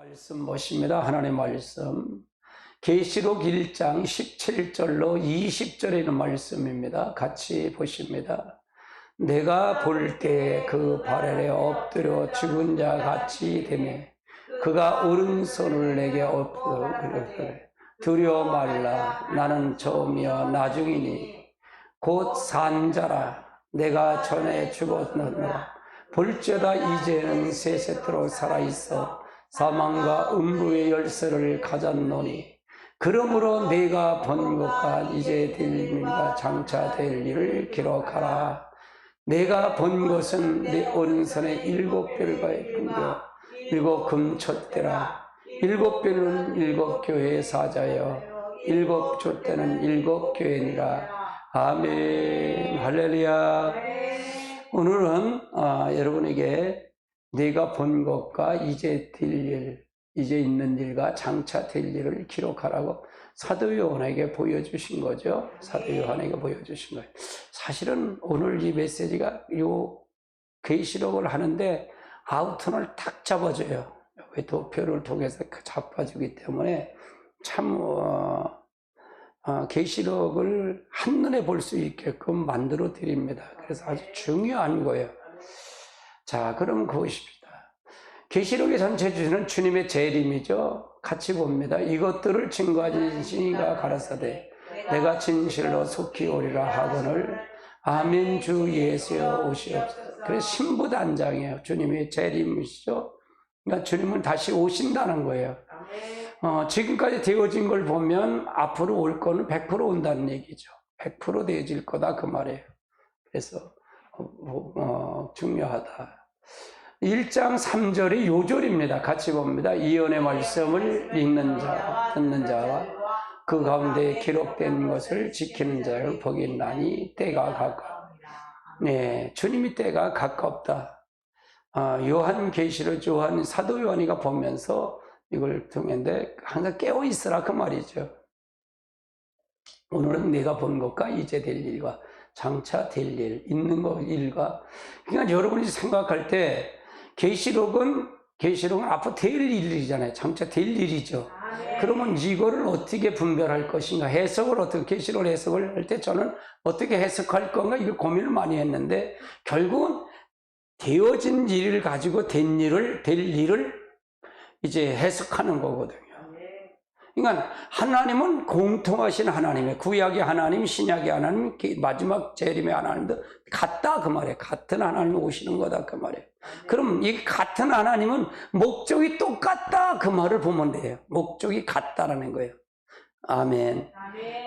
말씀 보십니다. 하나님의 말씀 계시록 1장 17절로 20절에 있는 말씀입니다. 같이 보십니다. 내가 볼 때 그 발 아래 엎드려 죽은 자 같이 되매 그가 오른손을 내게 엎드려 두려워 말라. 나는 처음이여 나중이니 곧 산 자라. 내가 전에 죽었노라. 볼지어다 이제는 세세토록 살아있어 사망과 음부의 열쇠를 가졌노니 그러므로 내가 본 것과 이제 될 일과 장차 될 일을 기록하라. 내가 본 것은 내 오른손에 7별과 있고 7 금촛대라. 7별은 7 교회의 사자여 7 촛대는 7 교회니라. 아멘. 할렐루야. 오늘은 여러분에게 내가 본 것과 이제 될 일, 이제 있는 일과 장차 될 일을 기록하라고 사도 요한에게 보여주신 거죠. 사도 요한에게 보여주신 거예요. 사실은 오늘 이 메시지가 요 계시록을 하는데 아우턴을 탁 잡아줘요. 왜 도표를 통해서 잡아주기 때문에 참 계시록을 한눈에 볼 수 있게끔 만들어 드립니다. 그래서 아주 중요한 거예요. 자, 그럼 보십시다. 계시록의 전체 주제는 주님의 재림이죠. 같이 봅니다. 이것들을 증거하신 신이가 가라사대 내가 진실로 속히 오리라 하거늘 아멘. 주 예수여 오시옵소서. 그래서 신부단장이에요. 주님의 재림이시죠. 그러니까 주님은 다시 오신다는 거예요. 지금까지 되어진 걸 보면 앞으로 올 거는 100% 온다는 얘기죠. 100% 되어질 거다 그 말이에요. 그래서 중요하다. 1장 3절이 요절입니다. 같이 봅니다. 이언의 말씀을 읽는 자와 듣는 자와 그 가운데 기록된 것을 지키는 자를 복이 나니 때가 가까워. 네, 주님이 때가 가깝다. 요한계시록 요한 사도 요한이가 보면서 이걸 통했는데 항상 깨어 있으라 그 말이죠. 오늘은 내가 본 것과 이제 될 일과 장차 될 일, 있는 것 일과, 그러니까 여러분이 생각할 때 계시록은 앞으로 될 일이잖아요. 장차 될 일이죠. 그러면 이거를 어떻게 분별할 것인가, 해석을 어떻게, 계시록 해석을 할 때 저는 어떻게 해석할 건가 이걸 고민을 많이 했는데 결국은 되어진 일을 가지고 될 일을 이제 해석하는 거거든요. 그러니까 하나님은 공통하신 하나님의 구약의 하나님, 신약의 하나님, 마지막 재림의 하나님도 같다 그 말이에요. 같은 하나님이 오시는 거다 그 말이에요. 그럼 이 같은 하나님은 목적이 똑같다 그 말을 보면 돼요. 목적이 같다라는 거예요. 아멘.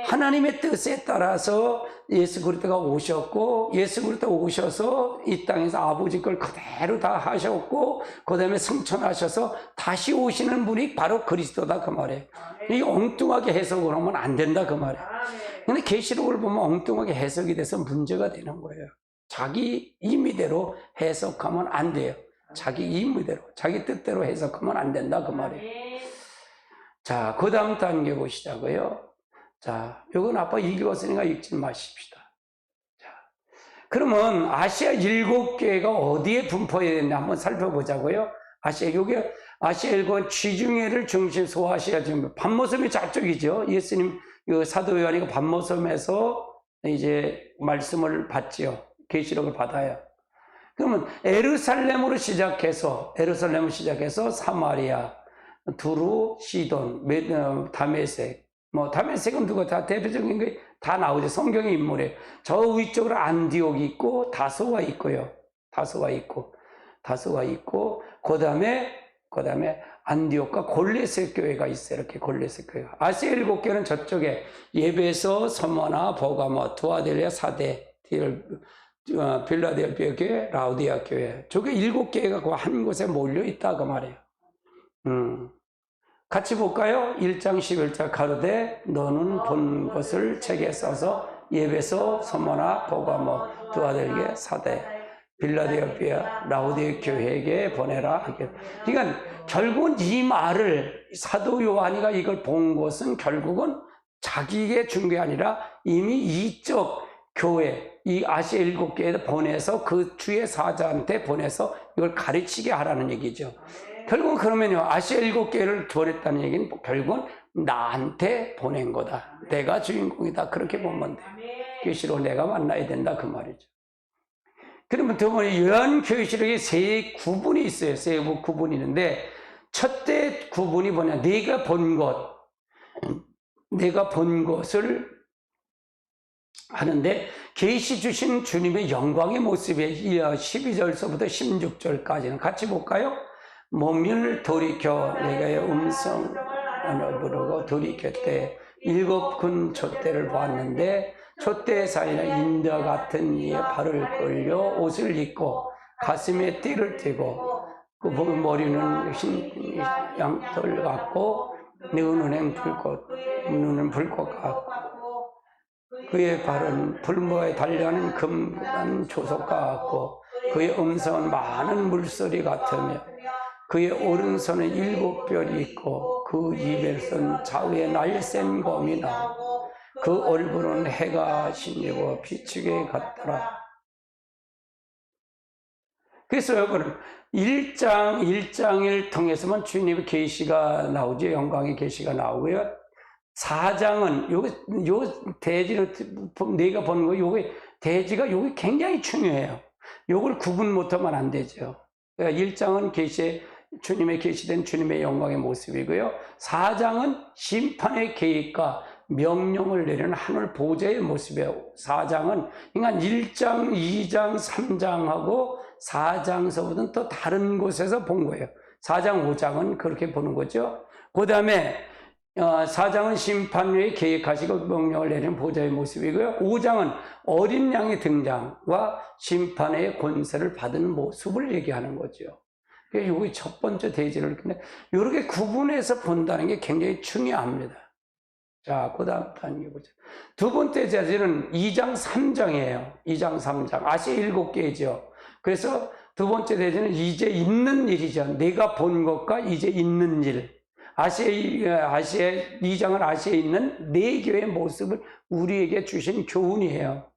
하나님의 뜻에 따라서 예수 그리스도가 오셨고, 예수 그리스도가 오셔서 이 땅에서 아버지 걸 그대로 다 하셨고, 그 다음에 승천하셔서 다시 오시는 분이 바로 그리스도다 그 말이에요. 이 엉뚱하게 해석을 하면 안 된다 그 말이에요. 근데 계시록을 보면 엉뚱하게 해석이 돼서 문제가 되는 거예요. 자기 임의대로 해석하면 안 돼요. 자기 임의대로, 자기 뜻대로 해석하면 안 된다 그 말이에요. 자, 그 다음 단계 보시자고요. 자, 이건 아빠 읽었으니까 읽지 마십시다. 자, 그러면 아시아 7개가 어디에 분포해야 되는지 한번 살펴보자고요. 아시아 7개 지중해를 중심 소아시아 지금 반모섬이 저쪽이죠. 예수님 사도 요한이가 반모섬에서 이제 말씀을 받지요. 계시록을 받아요. 그러면 에루살렘으로 시작해서 사마리아, 두루, 시돈, 다메섹, 다메섹은 누가 다 대표적인 게 다 나오죠. 성경의 인물이에요. 저 위쪽으로 안디옥이 있고, 다소가 있고요. 다소가 있고, 그 다음에 안디옥과 골레셋 교회가 있어요. 이렇게 골레셋 교회가. 아시아 7개는 저쪽에 예베소, 서머나, 버가모, 두아델리아, 사대, 필라델피아 교회, 라우디아 교회. 저게 7개가 한 곳에 몰려 있다 그 말이에요. 같이 볼까요? 1장 11절 가로되 너는 본 것을 책에 써서 예배소, 서머나, 버가모, 두아델게, 사대, 빌라델피아, 라우디아 교회에게 보내라. 그러니까 결국은 이 말을 사도 요한이가 이걸 본 것은 결국은 자기에게 준 게 아니라 이미 이쪽 교회, 이 아시아 7개에 보내서 그 주의 사자한테 보내서 이걸 가르치게 하라는 얘기죠. 결국은 그러면요, 아시아 7개를 보냈다는 얘기는 결국은 나한테 보낸 거다. 내가 주인공이다. 그렇게 보면 돼요. 계시록 내가 만나야 된다. 그 말이죠. 그러면 두 번째, 요한 계시록에 세 구분이 있어요. 세 구분이 있는데, 첫째 구분이 뭐냐, 내가 본 것을 하는데, 계시 주신 주님의 영광의 모습에 12절서부터 16절까지는 같이 볼까요? 몸을 돌이켜 내가의 음성을 부르고 돌이켰대. 7 큰 촛대를 보았는데 촛대 사이에 인자 같은 이의 발을 끌려 옷을 입고 가슴에 띠를 띠고 그 머리는 흰 양털 같고 눈은 불꽃 같고 그의 발은 불모에 달려가는 금관 조석 같고 그의 음성은 많은 물소리 같으며 그의 오른손에 7뼈리 있고 그 입에서는 좌우에 날쌘 검이 나오고 그 얼굴은 해가 신이고 비추게 같더라. 그래서 여러분 1장을 통해서만 주님의 계시가 나오죠. 영광의 계시가 나오고요. 4장은 요 대지를 내가 보는 거 요게 대지가 요게 굉장히 중요해요. 요걸 구분 못하면 안 되죠. 그러니까 1장은 주님의 계시된 주님의 영광의 모습이고요. 4장은 심판의 계획과 명령을 내리는 하늘 보좌의 모습이에요. 4장은 그러니까 1장, 2장, 3장하고 4장서부터는 또 다른 곳에서 본 거예요. 4장, 5장은 그렇게 보는 거죠. 그 다음에 4장은 심판 후에 계획하시고 명령을 내리는 보좌의 모습이고요. 5장은 어린 양의 등장과 심판의 권세를 받은 모습을 얘기하는 거죠. 이게 첫 번째 대지를, 근데 이렇게 구분해서 본다는 게 굉장히 중요합니다. 자, 그 다음 단계 보죠. 두 번째 대지는 2장, 3장이에요. 2장, 3장. 아시아 7개죠. 그래서 두 번째 대지는 이제 있는 일이죠. 내가 본 것과 이제 있는 일. 아시아 2장은 아시아에 있는 4교의 모습을 우리에게 주신 교훈이에요.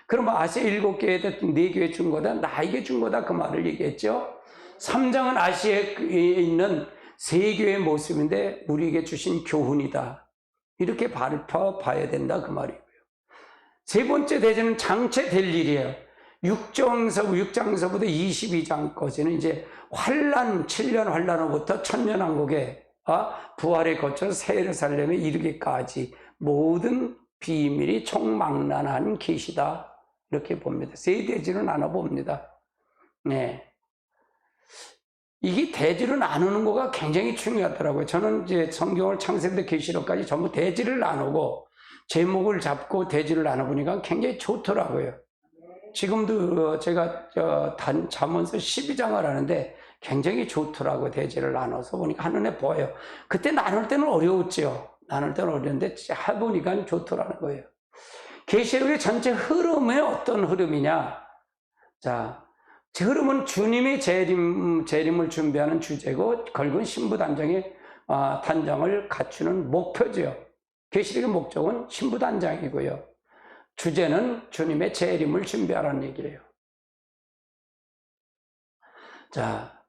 그러면 아시아 7개에다 4교에 준 거다, 나에게 준 거다, 그 말을 얘기했죠. 3장은 아시아에 있는 3교의 모습인데 우리에게 주신 교훈이다. 이렇게 봐야 된다, 그 말이고요. 세 번째 대전은 장체될 일이에요. 6장서부터 22장까지는 이제 7년 환란으로부터 천년왕국에 부활에 거쳐 새 예루살렘에 이르기까지 모든 비밀이 총망라한 계시다. 이렇게 봅니다. 세 대지로 나눠봅니다. 네. 이게 대지로 나누는 거가 굉장히 중요하더라고요. 저는 이제 성경을 창세부터 계시록까지 전부 대지를 나누고 제목을 잡고 대지를 나눠보니까 굉장히 좋더라고요. 지금도 제가 잠언서 12장을 하는데 굉장히 좋더라고요. 대지를 나눠서 보니까 한눈에 보여요. 그때 나눌 때는 어려웠죠. 나눌 때는 어려운데 해보니까 좋더라는 거예요. 계시록의 전체 흐름은 어떤 흐름이냐? 자, 흐름은 주님의 재림을 준비하는 주제고 결국은 신부단장의 단장을 갖추는 목표죠. 계시록의 목적은 신부단장이고요. 주제는 주님의 재림을 준비하라는 얘기예요. 자,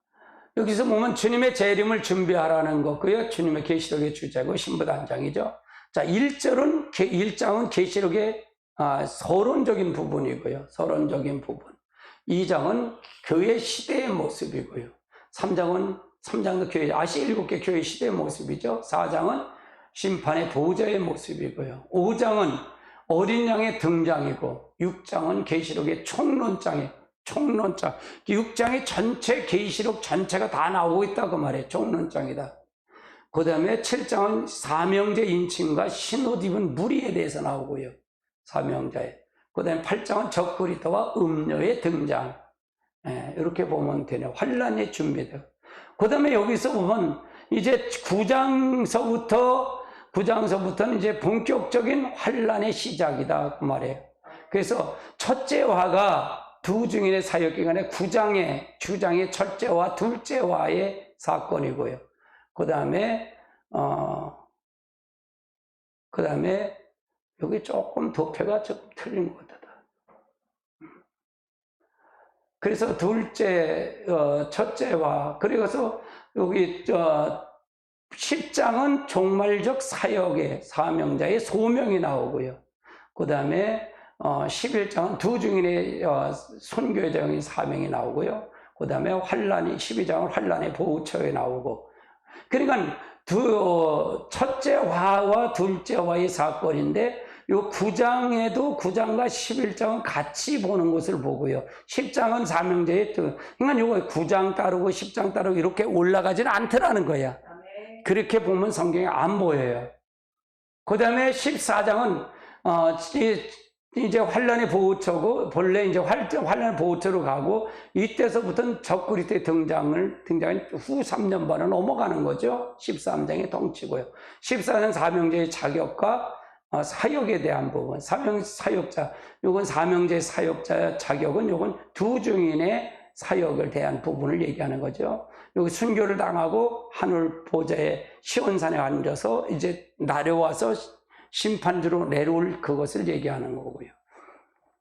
여기서 보면 주님의 재림을 준비하라는 거고요. 주님의 계시록의 주제고 신부단장이죠. 자, 1장은 계시록의 서론적인 부분이고요. 서론적인 부분. 2장은 교회 시대의 모습이고요. 3장도 교회, 아시아 7개 교회 시대의 모습이죠. 4장은 심판의 보좌의 모습이고요. 5장은 어린 양의 등장이고 6장은 계시록의 총론장. 6장의 전체 계시록 전체가 다 나오고 있다 그 말이에요. 총론장이다. 그 다음에 7장은 사명제 인침과 신옷 입은 무리에 대해서 나오고요. 사명자에. 그 다음에 8장은 적그리스도와 음녀의 등장. 이렇게 보면 되네요. 환란의 준비다. 그 다음에 여기서 보면 이제 9장서부터는 이제 본격적인 환란의 시작이다 그 말이에요. 그래서 첫째화가 두 증인의 사역기간에 9장의 첫째화, 둘째화의 사건이고요. 그 다음에 여기 조금 도표가 조금 틀린 것 같다. 그래서 첫째와, 그래서 여기 10장은 종말적 사역의 사명자의 소명이 나오고요. 그 다음에 11장은 두 증인의 선교적인 사명이 나오고요. 그 다음에 12장은 환란의 보호처에 나오고. 그러니까 첫째 화와 둘째 화의 사건인데, 요 9장에도 9장과 11장은 같이 보는 것을 보고요. 10장은 사명자의 그러니까 요거 9장 따르고 10장 따르고 이렇게 올라가지는 않더라는 거야. 그렇게 보면 성경에 안 보여요. 그 다음에 14장은 이제 환란의 보호처고, 본래 이제 환란의 보호처로 가고, 이때서부터는 적그리스도의 등장한 후 3년 반은 넘어가는 거죠. 13장의 덩치고요. 14장 사명자의 자격과 사역에 대한 부분, 사역자, 요건 사명자의 사역자 자격은 요건 두 증인의 사역을 대한 부분을 얘기하는 거죠. 여기 순교를 당하고 하늘 보좌에 시온산에 앉아서 이제 내려와서 심판주로 내려올 그것을 얘기하는 거고요.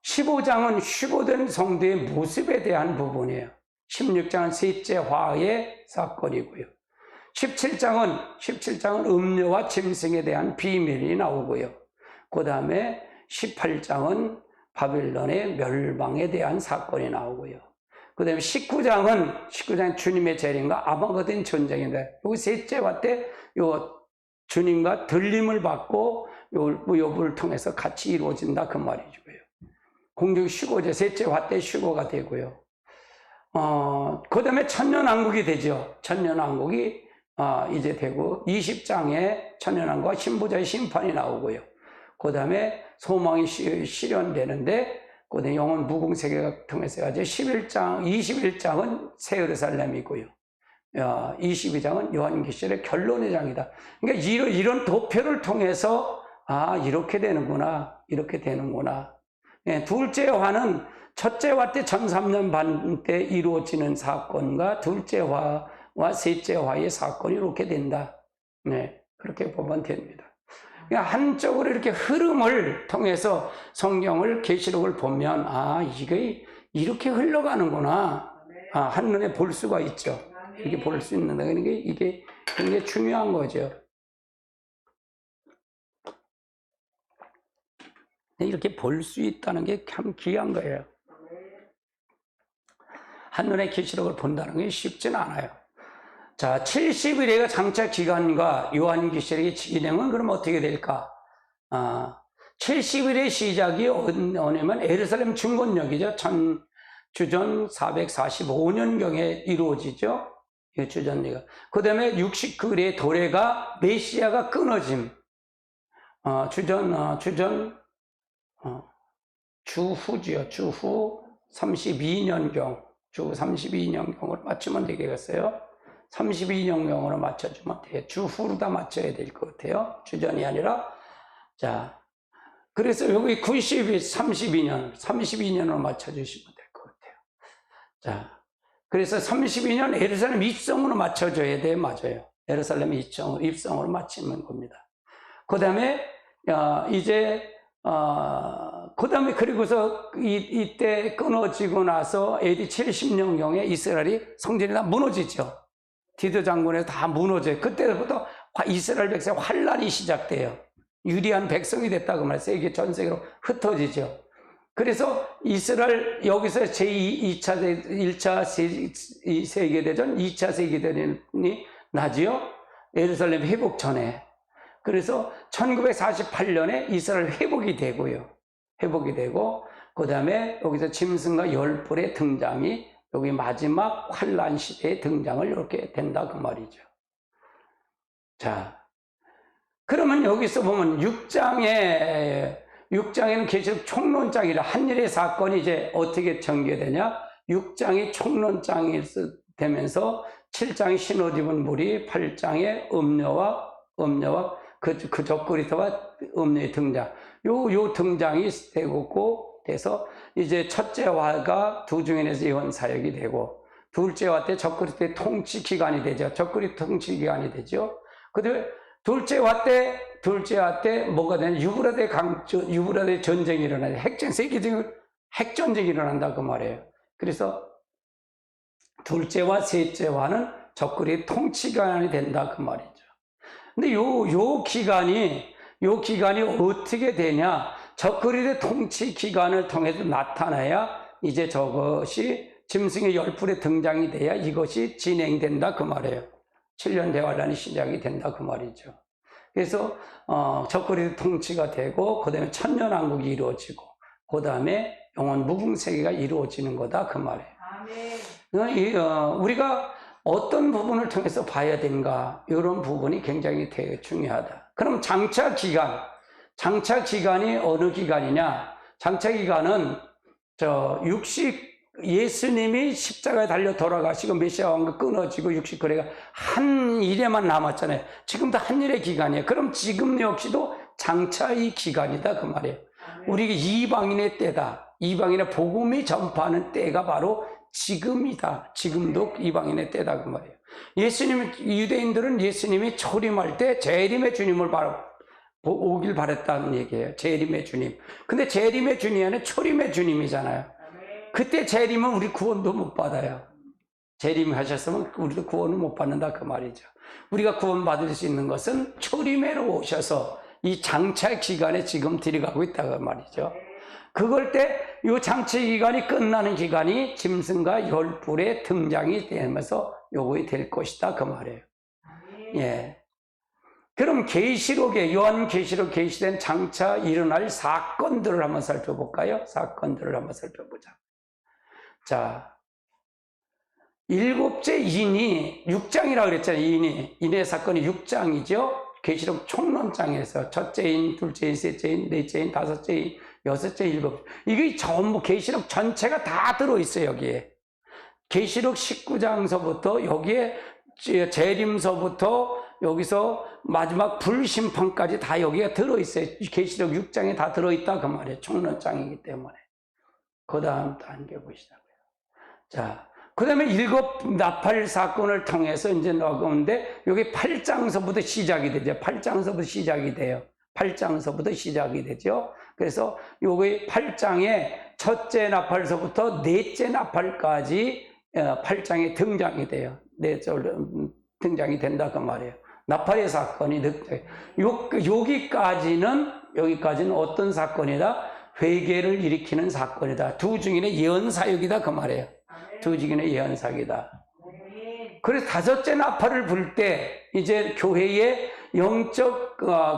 15장은 휴거된 성도의 모습에 대한 부분이에요. 16장은 셋째 화의 사건이고요. 17장은 음료와 짐승에 대한 비밀이 나오고요. 그 다음에 18장은 바빌론의 멸망에 대한 사건이 나오고요. 그 다음에 19장은 주님의 재림과 아마겟돈 전쟁인데, 여기 셋째 화 때 주님과 들림을 받고 요부를 통해서 같이 이루어진다 그 말이죠. 공중 휴거죠. 셋째 화 때 휴거가 되고요. 그 다음에 천년왕국이 되죠. 천년왕국이 이제 되고, 20장에 천년왕국과 신부자의 심판이 나오고요. 그 다음에 소망이 실현되는데, 그 다음에 영원 무궁세계가 통해서 가죠. 21장은 새 예루살렘이고요. 22장은 요한계시록의 결론의 장이다. 그러니까 이런 도표를 통해서 이렇게 되는구나, 이렇게 되는구나. 네, 둘째 화는 첫째 화 때 1003년 반 때 이루어지는 사건과 둘째 화와 셋째 화의 사건이 이렇게 된다. 네, 그렇게 보면 됩니다. 그러니까 한쪽으로 이렇게 흐름을 통해서 성경을, 계시록을 보면 이게 이렇게 흘러가는구나. 한눈에 볼 수가 있죠. 이렇게 볼 수 있는다. 그러니까 이게 굉장히 중요한 거죠. 이렇게 볼 수 있다는 게 참 귀한 거예요. 한눈에 계시록을 본다는 게 쉽지는 않아요. 자, 70일의 장차 기간과 요한계시록의 진행은 그럼 어떻게 될까? 70일의 시작이 어느냐면 에루살렘 중건역이죠. 주전 445년경에 이루어지죠. 주전리가. 그 다음에 69일의 도래가 메시아가 끊어짐. 주후지요. 주후 32년경. 주 32년경으로 맞추면 되겠어요. 32년경으로 맞춰주면 돼요. 주후로 다 맞춰야 될 것 같아요. 주전이 아니라. 자, 그래서 여기 90이 32년으로 맞춰주시면 될 것 같아요. 자, 그래서 32년 예루살렘 입성으로 맞춰줘야 돼요. 맞아요. 예루살렘 입성으로 맞추는 겁니다. 그 다음에, 그 다음에 그리고서 이때 끊어지고 나서 AD 70년경에 이스라엘이 성전이 다 무너지죠. 디도 장군에서 다 무너져요. 그때부터 이스라엘 백성의 환란이 시작돼요. 유리한 백성이 됐다고 말해요. 전 세계로 흩어지죠. 그래서 이스라엘 여기서 제2차 1차 세계대전, 2차 세계대전이 나지요. 예루살렘 회복 전에. 그래서 1948년에 이스라엘 회복이 되고요. 회복이 되고, 그 다음에 여기서 짐승과 열불의 등장이 여기 마지막 환란 시대의 등장을 이렇게 된다 그 말이죠. 자, 그러면 여기서 보면 6장에는 계시록 총론장이라 한일의 사건이 이제 어떻게 전개되냐? 6장이 총론장이 되면서 7장이 신옷 입은 무리, 8장에 음녀와 그 적그리스도와 음녀의 등장. 요 등장이 되고 돼서 이제 첫째 화가 두 증인에서 예언 사역이 되고, 둘째 화 때 적그리스도의 통치 기간이 되죠. 적그리스도 통치 기간이 되죠. 그다음에 둘째 화 때 뭐가 되냐? 유브라데 전쟁이 일어나요. 세계적인 핵전쟁이 일어난다 그 말이에요. 그래서 둘째와 셋째와는 적그리의 통치기간이 된다 그 말이죠. 근데 요 기간이 어떻게 되냐? 적그리의 통치기간을 통해서 나타나야 이제 저것이 짐승의 열풀에 등장이 돼야 이것이 진행된다 그 말이에요. 7년 대환란이 시작이 된다 그 말이죠. 그래서 적그리의 통치가 되고 그 다음에 천년왕국이 이루어지고 그 다음에 영원 무궁세계가 이루어지는 거다 그 말이에요. 우리가 어떤 부분을 통해서 봐야 되는가, 이런 부분이 굉장히 되게 중요하다. 그럼 장차 기간이 어느 기간이냐? 장차 기간은 예수님이 십자가에 달려 돌아가시고 메시아 왕국 끊어지고 육식거래가 한 일에만 남았잖아요. 지금도 한 일의 기간이에요. 그럼 지금 역시도 장차의 기간이다 그 말이에요. 우리가 이방인의 때다. 이방인의 복음이 전파하는 때가 바로 지금이다. 지금도 이방인의 때다 그 말이에요. 유대인들은 예수님이 초림할 때 재림의 주님을 바로 오길 바랬다는 얘기예요. 재림의 주님. 근데 재림의 주님이 아니라 초림의 주님이잖아요. 그때 재림은 우리 구원도 못 받아요. 재림하셨으면 우리도 구원을 못 받는다 그 말이죠. 우리가 구원받을 수 있는 것은 초림에로 오셔서 이 장차 기간에 지금 들어가고 있다 그 말이죠. 그걸 때 이 장차 기간이 끝나는 기간이 짐승과 열불의 등장이 되면서 요거이 될 것이다 그 말이에요. 예. 그럼 요한 계시록 계시된 장차 일어날 사건들을 한번 살펴볼까요? 사건들을 한번 살펴보자. 자, 일곱째 인이 6장이라고 그랬잖아요. 인의 사건이 6장이죠. 계시록 총론장에서 첫째 인, 둘째 인, 셋째 인, 넷째 인, 다섯째 인, 여섯째, 일곱. 이게 전부 계시록 전체가 다 들어있어요. 여기에 계시록 19장서부터 여기에 재림서부터 여기서 마지막 불심판까지 다 여기가 들어있어요. 계시록 6장에 다 들어있다 그 말이에요. 총론장이기 때문에. 그 다음 단계 보시자고요. 자, 그 다음에 일곱 나팔 사건을 통해서 이제 나오는데 여기 8장서부터 시작이 되죠. 8장서부터 시작이 돼요. 8장서부터 시작이 되죠. 그래서 여기 8장의 첫째 나팔서부터 넷째 나팔까지 8장에 등장이 돼요. 등장이 된다 그 말이에요. 나팔의 사건이 여기까지는 어떤 사건이다? 회개를 일으키는 사건이다. 두 증인의 예언사역이다 그 말이에요. 두 증인의 예언사역이다. 그래서 다섯째 나팔을 불 때 이제 교회의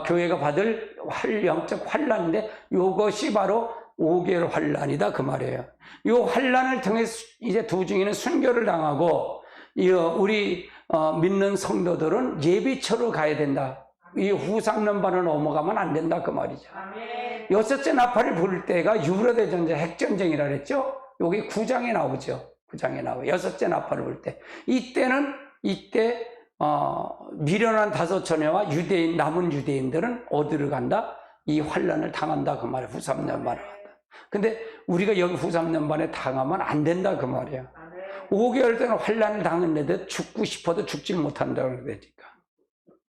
교회가 받을 영적 환란인데 이것이 바로 5개월 환란이다 그 말이에요. 이 환란을 통해 이제 두 증인은 순교를 당하고 우리 믿는 성도들은 예비처로 가야 된다. 이 후 3년 반을 넘어가면 안 된다 그 말이죠. 여섯째 나팔을 불 때가 유브라데 전쟁, 핵전쟁이라 그랬죠. 여기 9장에 나오죠. 9장에 나와요. 여섯째 나팔을 불 때. 이때 미련한 다섯처녀와 남은 유대인들은 어디를 간다? 이 환란을 당한다 그 말이에요. 후 3년 반을 간다. 근데 우리가 여기 후 3년 반에 당하면 안 된다 그 말이에요. 5개월 동안 환란을 당했는데 죽고 싶어도 죽질 못한다고 그러니까.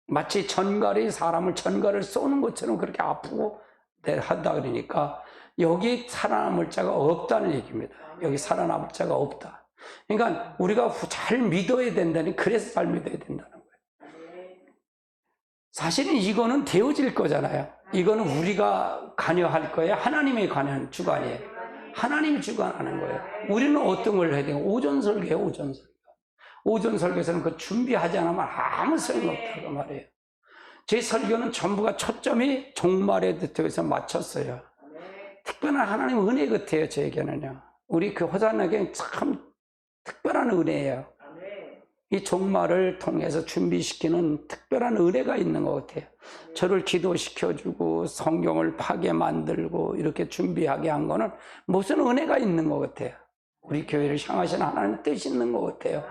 마치 사람을 전갈을 쏘는 것처럼 그렇게 아프고 한다 그러니까 여기 살아남을 자가 없다는 얘기입니다. 여기 살아남을 자가 없다. 그러니까 우리가 잘 믿어야 된다니, 그래서 잘 믿어야 된다는 거예요. 사실은 이거는 되어질 거잖아요. 이거는 우리가 관여할 거예요. 하나님의 관여는 주관이에요. 하나님이 주관하는 거예요. 우리는 어떤 걸 해야 돼요? 오전 설교예요. 오전 설교. 오전 설교에서는 그 준비하지 않으면 아무 소용없다고 말이에요. 제 설교는 전부가 초점이 종말에 대해서 맞췄어요. 특별한 하나님 은혜 같아요. 저에게는요. 우리 그 호산에게 참 특별한 은혜예요. 이 종말을 통해서 준비시키는 특별한 은혜가 있는 것 같아요. 저를 기도시켜주고 성경을 파게 만들고 이렇게 준비하게 한 거는 무슨 은혜가 있는 것 같아요. 우리 교회를 향하신 하나님의 뜻이 있는 것 같아요.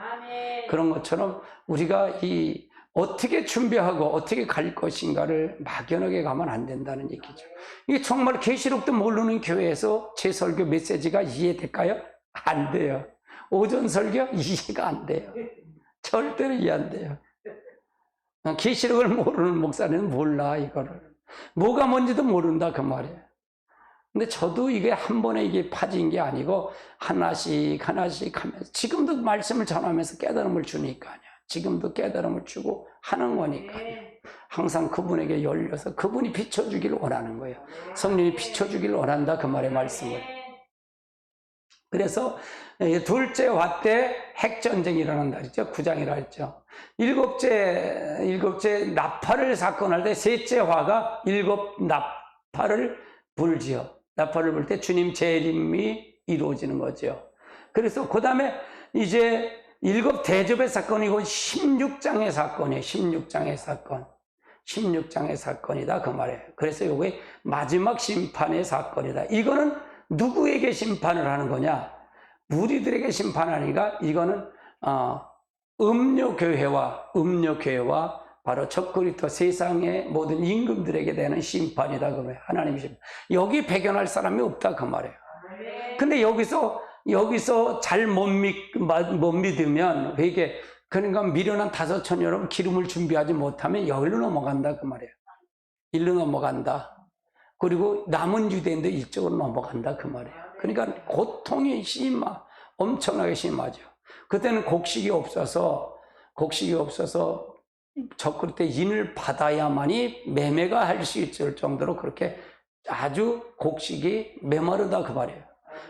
그런 것처럼 우리가 어떻게 준비하고 어떻게 갈 것인가를 막연하게 가면 안 된다는 얘기죠. 이게 정말 계시록도 모르는 교회에서 제 설교 메시지가 이해될까요? 안 돼요. 오전 설교 이해가 안 돼요. 절대로 이해 안 돼요. 계시록을 모르는 목사는 몰라 이거를. 뭐가 뭔지도 모른다 그 말이에요. 근데 저도 이게 한 번에 이게 파진 게 아니고 하나씩 하나씩 하면서 지금도 말씀을 전하면서 깨달음을 주니까요. 지금도 깨달음을 주고 하는 거니까요. 항상 그분에게 열려서 그분이 비춰주기를 원하는 거예요. 성령이 비춰주기를 원한다 그 말의 말씀을. 그래서 둘째 화 때 핵전쟁이 일어난다 그랬죠. 9장이라 했죠. 일곱째 나팔을 사건할 때 셋째 화가 일곱 나팔을 불지요. 나팔을 불 때 주님 재림이 이루어지는 거죠. 그래서 그 다음에 이제 일곱 대접의 사건이고 16장의 사건이에요. 16장의 사건. 16장의 사건이다 그 말이에요. 그래서 이게 마지막 심판의 사건이다. 이거는 누구에게 심판을 하는 거냐? 무리들에게 심판하니까 이거는 음료교회와 바로 적그리스도 세상의 모든 임금들에게 되는 심판이다 그 말이에요. 하나님의 심판. 여기 배견할 사람이 없다 그 말이에요. 근데 여기서 잘 못 믿으면 이게 그러니까 미련한 5,000 여러분 기름을 준비하지 못하면 여기로 넘어간다 그 말이에요. 일로 넘어간다. 그리고 남은 유대인도 이쪽으로 넘어간다 그 말이에요. 그러니까 고통이 엄청나게 심하죠. 그때는 곡식이 없어서 적그리스도 인을 받아야만이 매매가 할 수 있을 정도로 그렇게 아주 곡식이 메마르다 그 말이에요.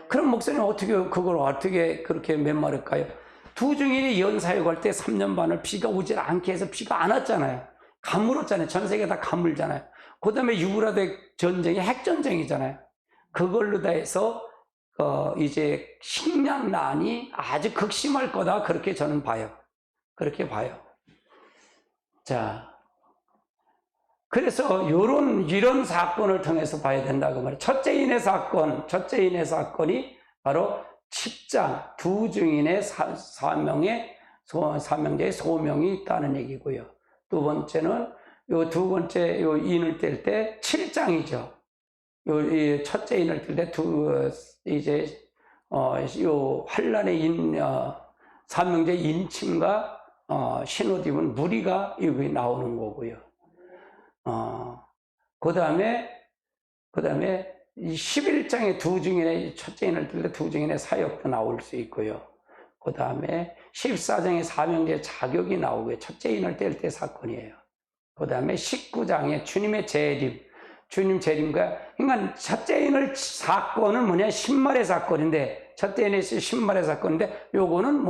그럼 목사님 그걸 어떻게 그렇게 메마를까요? 두 증인이 연사역할 때 3년 반을 비가 오질 않게 해서 비가 안 왔잖아요. 가물었잖아요. 전 세계 다 가물잖아요. 그 다음에 유브라데 전쟁이 핵전쟁이잖아요. 그걸로 다 해서 이제 식량난이 아주 극심할 거다 그렇게 저는 봐요. 그렇게 봐요. 자, 그래서 이런 사건을 통해서 봐야 된다고 말해요. 첫째 인의 사건이 바로 10장 두 증인의 사명제의 소명이 있다는 얘기고요. 두 번째는 요 인을 뗄 때 7장이죠. 첫째 인을 뗄 때 요 환란의 사명제 인침과 신옷 입은 무리가 여기 나오는 거고요. 그 다음에 이 11장의 두 증인의 첫째 인을 뗄 때 두 증인의 사역도 나올 수 있고요. 그 다음에 14장의 사명제 자격이 나오고요. 첫째 인을 뗄 때 사건이에요. 그 다음에 19장의 주님의 주님 재림과, 그러니까 첫째 인을 사건은 뭐냐, 신말의 사건인데, 첫째 인에서 신말의 사건인데, 요거는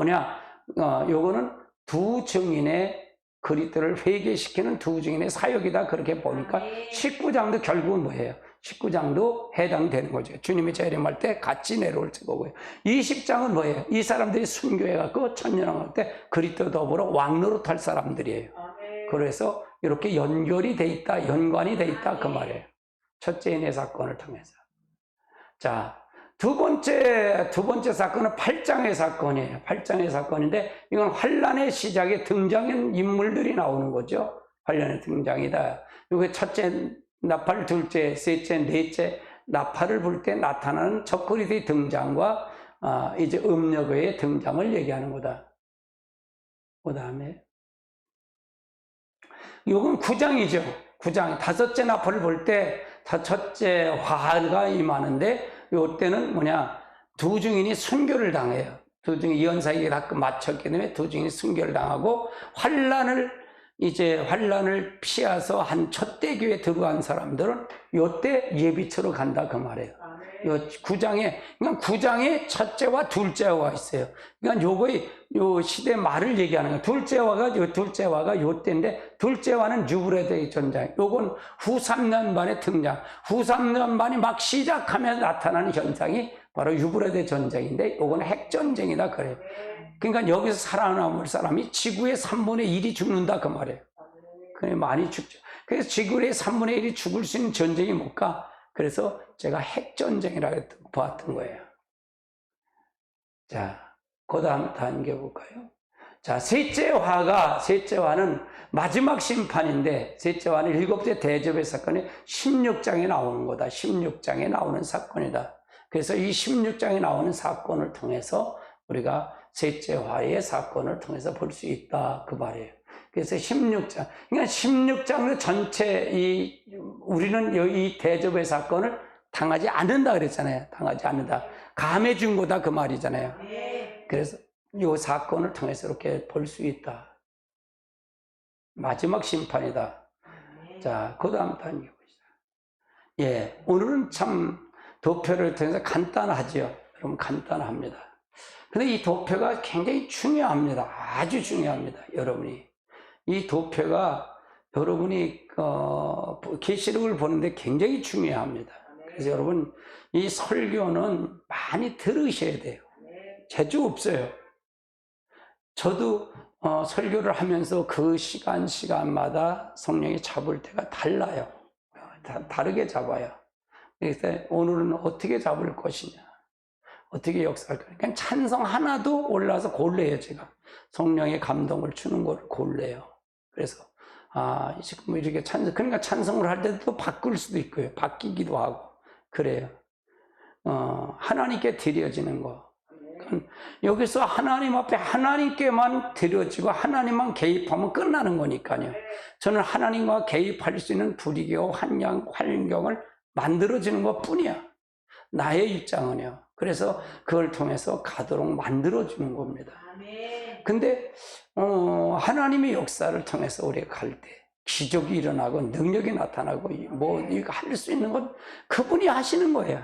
요거는 두 증인의 그리스도를 회개시키는 두 증인의 사역이다. 그렇게 보니까 19장도 결국은 뭐예요? 19장도 해당되는 거죠. 주님이 재림할 때 같이 내려올 거고요. 20장은 뭐예요? 이 사람들이 순교해갖고 천년왕국 때 그리스도 더불어 왕노릇할 사람들이에요. 그래서 이렇게 연관이 돼 있다 그 말이에요. 첫째 인의 사건을 통해서. 자, 두 번째 사건은 8장의 사건이에요. 8장의 사건인데 이건 환란의 시작에 등장한 인물들이 나오는 거죠. 환란의 등장이다. 이게 첫째 나팔, 둘째, 셋째, 넷째 나팔을 불 때 나타나는 적그리스도의 등장과 이제 음력의 등장을 얘기하는 거다. 그 다음에 이건 9장이죠. 9장 다섯째 나팔을 볼 때 첫째 화가 임하는데 이때는 두 증인이 순교를 당해요. 두 증인 예언사에게 다 맞췄기 때문에 두 증인이 순교를 당하고 환란을 피해서 한 첫대 교회에 들어간 사람들은 이때 예비처로 간다 그 말이에요. 요 9장에 첫째와 둘째화가 있어요. 그러니까 요 시대 말을 얘기하는 거예요. 둘째화가 요 때인데, 둘째화는 유브라데의 전쟁. 요건 후 3년 만에 등장. 후 3년 만에 막 시작하면서 나타나는 현상이 바로 유브라데 전쟁인데, 요건 핵전쟁이다 그래요. 그러니까 여기서 살아남을 사람이 지구의 3분의 1이 죽는다 그 말이에요. 그래 많이 죽죠. 그래서 지구의 3분의 1이 죽을 수 있는 전쟁이 뭘까? 그래서 제가 핵전쟁이라고 보았던 거예요. 자, 그 다음 단계 볼까요? 자, 셋째 화는 마지막 심판인데, 셋째 화는 일곱째 대접의 사건이 16장에 나오는 거다. 16장에 나오는 사건이다. 그래서 이 16장에 나오는 사건을 통해서 우리가 셋째 화의 사건을 통해서 볼 수 있다. 그 말이에요. 그래서 16장. 그러니까 16장은 전체 우리는 이 대접의 사건을 당하지 않는다 그랬잖아요. 당하지 않는다. 감해준 거다 그 말이잖아요. 그래서 이 사건을 통해서 이렇게 볼 수 있다. 마지막 심판이다. 자, 그 다음 단계 보시죠. 예, 오늘은 참 도표를 통해서 간단하죠. 여러분 간단합니다. 근데 이 도표가 굉장히 중요합니다. 아주 중요합니다. 여러분이 이 도표가 여러분이 계시록을 보는데 굉장히 중요합니다. 그래서 여러분 이 설교는 많이 들으셔야 돼요. 재주 없어요. 저도 설교를 하면서 그 시간마다 성령이 잡을 때가 달라요. 다르게 잡아요. 그래서 오늘은 어떻게 잡을 것이냐, 어떻게 역사할 거냐. 그냥 찬성 하나도 올라서 골라요. 제가 성령의 감동을 주는 걸 골라요. 그래서 지금 이렇게 그러니까 찬성을 할 때도 바꿀 수도 있고요. 바뀌기도 하고 그래요. 하나님께 드려지는 거. 여기서 하나님 앞에 하나님께만 드려지고 하나님만 개입하면 끝나는 거니까요. 저는 하나님과 개입할 수 있는 불이교 환경을 만들어지는 것 뿐이야. 나의 입장은요. 그래서 그걸 통해서 가도록 만들어주는 겁니다. 근데 하나님의 역사를 통해서 우리가 갈 때 기적이 일어나고 능력이 나타나고 뭐 이거 할 수 있는 건 그분이 하시는 거예요.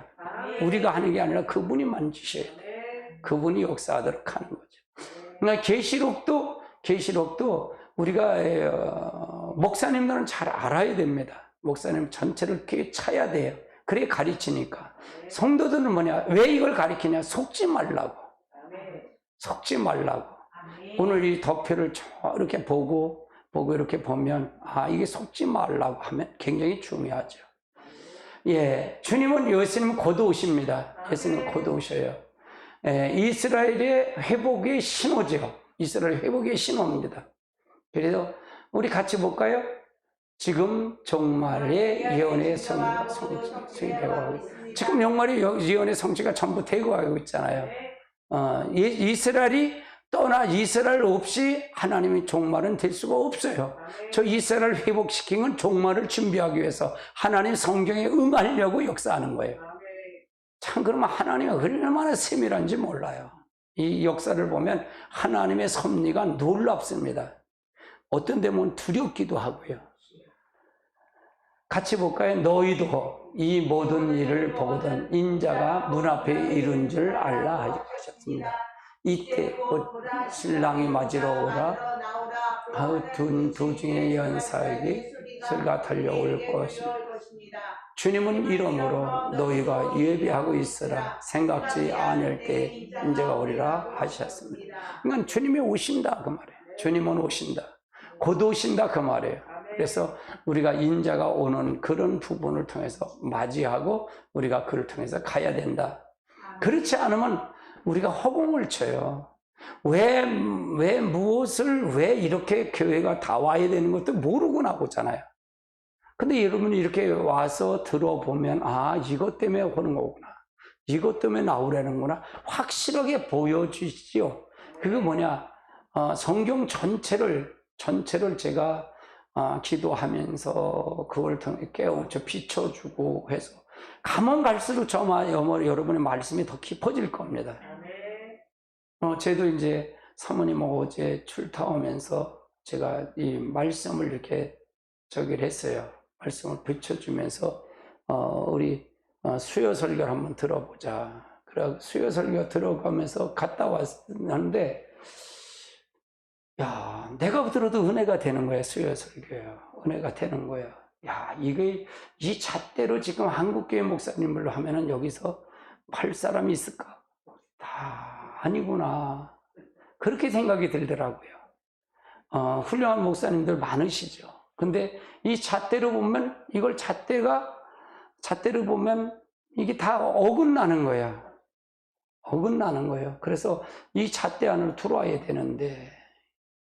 우리가 하는 게 아니라 그분이 만지셔야 돼요. 그분이 역사하도록 하는 거죠. 그러니까 계시록도 우리가 목사님들은 잘 알아야 됩니다. 목사님 전체를 이렇게 쳐야 돼요. 그래 가르치니까. 성도들은 뭐냐? 왜 이걸 가르치냐? 속지 말라고. 속지 말라고. 오늘 이 덕표를 이렇게 보고 이렇게 보면 이게 속지 말라고 하면 굉장히 중요하죠. 예, 주님은 예수님은 곧 오십니다. 예수님은 곧 오셔요. 이스라엘의 회복의 신호죠. 이스라엘 회복의 신호입니다. 그래서 우리 같이 볼까요? 지금 종말의 예언의 성취가 되고 하고 지금 종말의 예언의 성취가 전부 되고 가고 있잖아요. 이스라엘이 이스라엘 없이 하나님의 종말은 될 수가 없어요. 저 이스라엘 회복시킨 건 종말을 준비하기 위해서 하나님 성경에 응하려고 역사하는 거예요. 참 그러면 하나님이 얼마나 세밀한지 몰라요. 이 역사를 보면 하나님의 섭리가 놀랍습니다. 어떤 데면 두렵기도 하고요. 같이 볼까요? 너희도 이 모든 일을 보거든 인자가 문 앞에 이른 줄 알라 하셨습니다. 이때 곧 신랑이 맞으러 오라 두 중의 연사에게 소리가 달려올 것입니다. 주님은 이러므로 너희가 예비하고 있으라 생각지 않을 때 인자가 오리라 하셨습니다. 그러니까 주님이 오신다 그 말이에요. 주님은 오신다. 곧 오신다 그 말이에요. 그래서 우리가 인자가 오는 그런 부분을 통해서 맞이하고 우리가 그를 통해서 가야 된다. 그렇지 않으면 우리가 허공을 쳐요. 왜 이렇게 교회가 다 와야 되는 것도 모르고 나오잖아요. 근데 여러분이 이렇게 와서 들어보면 이것 때문에 오는 거구나. 이것 때문에 나오라는구나. 확실하게 보여주시죠. 그게 뭐냐? 성경 전체를 제가 기도하면서 그걸 통해 비춰주고 해서 가면 갈수록 여러분의 말씀이 더 깊어질 겁니다. 저도 이제 사모님하고 어제 출타하면서 제가 이 말씀을 이렇게 했어요. 말씀을 비춰주면서 우리 수요 설교를 한번 들어보자. 그래 수요 설교 들어가면서 갔다 왔는데 내가 들어도 은혜가 되는 거야. 수요 설교야. 은혜가 되는 거야. 이게 이 잣대로 지금 한국교회 목사님들로 하면은 여기서 팔 사람이 있을까? 다 아니구나. 그렇게 생각이 들더라고요. 훌륭한 목사님들 많으시죠. 근데 이 잣대로 보면 잣대로 보면 이게 다 어긋나는 거야. 어긋나는 거예요. 그래서 이 잣대 안으로 들어와야 되는데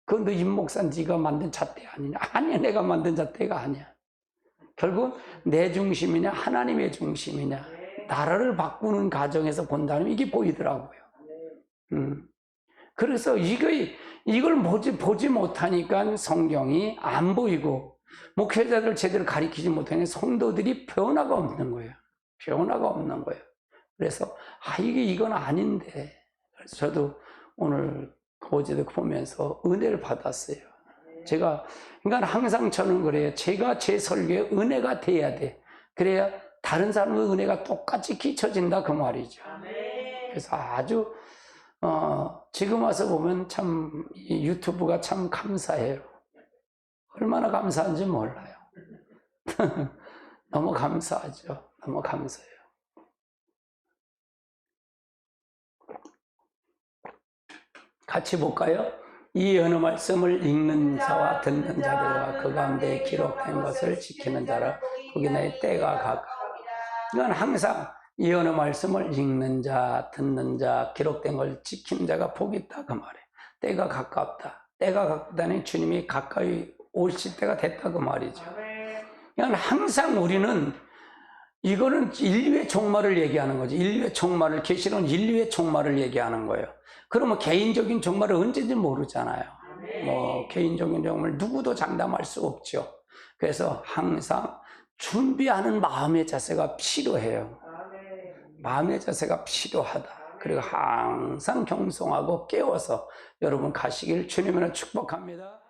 그건 너 임목사 네가 만든 잣대 아니냐? 아니야, 내가 만든 잣대가 아니야. 결국 내 중심이냐 하나님의 중심이냐 나라를 바꾸는 과정에서 본다면 이게 보이더라고요. 그래서 이걸 보지 못하니까 성경이 안 보이고 목회자들 제대로 가르치지 못하니까 성도들이 변화가 없는 거예요. 변화가 없는 거예요. 그래서 이건 아닌데. 그래서 저도 오늘 어제도 보면서 은혜를 받았어요. 그러니까 항상 저는 그래요. 제가 제 설교에 은혜가 돼야 돼. 그래야 다른 사람의 은혜가 똑같이 끼쳐진다 그 말이죠. 그래서 아주 지금 와서 보면 참 이 유튜브가 참 감사해요. 얼마나 감사한지 몰라요. 너무 감사하죠. 너무 감사해요. 같이 볼까요? 이 어느 말씀을 읽는 자와 듣는 자들과 그 가운데 기록된 것을 지키는 자라 복이 나의 때가 가까워. 이건 항상 이 어느 말씀을 읽는 자, 듣는 자, 기록된 걸 지키는 자가 복이 있다 그 말이에요. 때가 가깝다. 때가 가깝다니 주님이 가까이 오실 때가 됐다 그 말이죠. 그러니까 항상 우리는 이거는 인류의 종말을 얘기하는 거죠. 인류의 종말을, 계시록은 인류의 종말을 얘기하는 거예요. 그러면 개인적인 종말을 언제인지 모르잖아요. 개인적인 종말 누구도 장담할 수 없죠. 그래서 항상 준비하는 마음의 자세가 필요해요. 마음의 자세가 필요하다. 그리고 항상 경성하고 깨워서 여러분 가시길 주님으로 축복합니다.